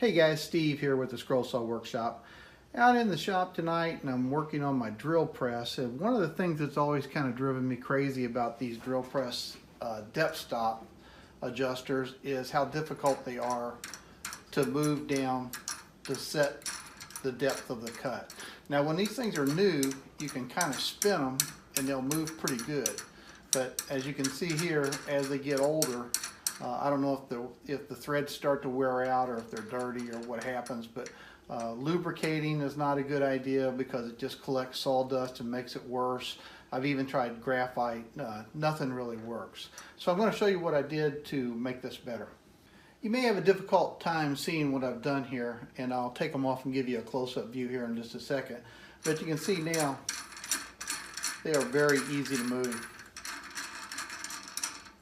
Hey guys, Steve here with the Scroll Saw Workshop. Out in the shop tonight, and I'm working on my drill press. And one of the things that's always kind of driven me crazy about these drill press depth stop adjusters is how difficult they are to move down to set the depth of the cut. Now when these things are new, you can kind of spin them and they'll move pretty good. But as you can see here, as they get older, I don't know if the threads start to wear out or if they're dirty or what happens, but lubricating is not a good idea because it just collects sawdust and makes it worse. I've even tried graphite. Nothing really works. So I'm going to show you what I did to make this better. You may have a difficult time seeing what I've done here, and I'll take them off and give you a close-up view here in just a second. But you can see now they are very easy to move.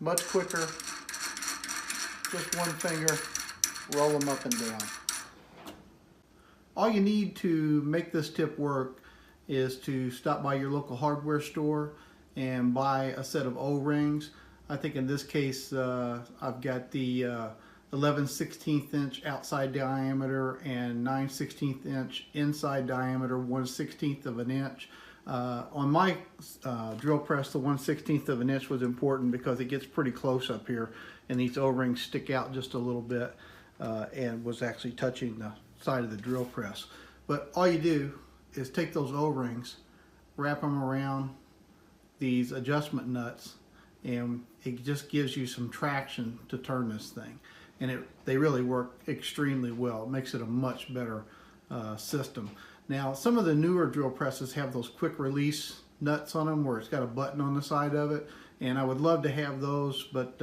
Much quicker. Just one finger, roll them up and down. All you need to make this tip work is to stop by your local hardware store and buy a set of O-rings. I think in this case I've got the 11/16 inch outside diameter and 9/16 inch inside diameter, 1/16 of an inch. On my drill press, the 1/16 of an inch was important because it gets pretty close up here and these O-rings stick out just a little bit and was actually touching the side of the drill press. But all you do is take those O-rings, wrap them around these adjustment nuts, and it just gives you some traction to turn this thing. And they really work extremely well. It makes it a much better system. Now, some of the newer drill presses have those quick release nuts on them where it's got a button on the side of it, and I would love to have those, but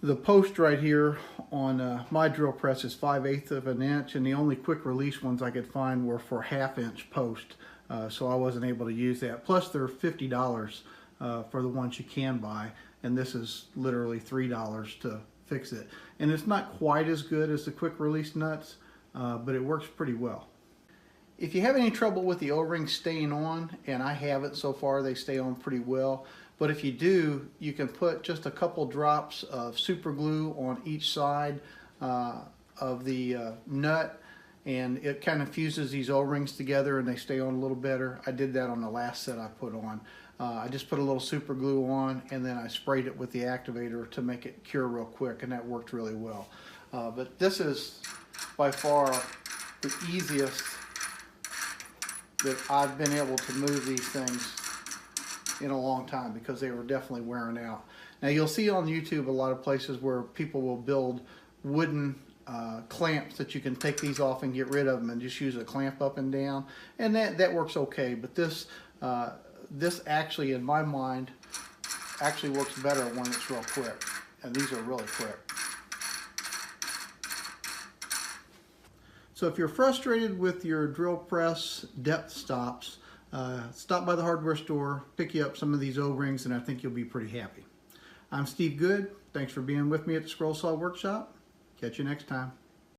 the post right here on my drill press is 5/8 of an inch, and the only quick release ones I could find were for 1/2 inch post, so I wasn't able to use that. Plus they're $50 for the ones you can buy, and this is literally $3 to fix it. And it's not quite as good as the quick release nuts, but it works pretty well. If you have any trouble with the O-rings staying on, and I haven't so far, they stay on pretty well, but if you do, you can put just a couple drops of super glue on each side of the nut, and it kind of fuses these O-rings together and they stay on a little better. I did that on the last set I put on. I just put a little super glue on and then I sprayed it with the activator to make it cure real quick, and that worked really well. But this is by far the easiest that I've been able to move these things in a long time because they were definitely wearing out. Now you'll see on YouTube a lot of places where people will build wooden clamps that you can take these off and get rid of them and just use a clamp up and down, and that works okay. But this actually, in my mind, actually works better when it's real quick, and these are really quick. So if you're frustrated with your drill press depth stops, stop by the hardware store, pick you up some of these O-rings, and I think you'll be pretty happy. I'm Steve Good. Thanks for being with me at the Scroll Saw Workshop. Catch you next time.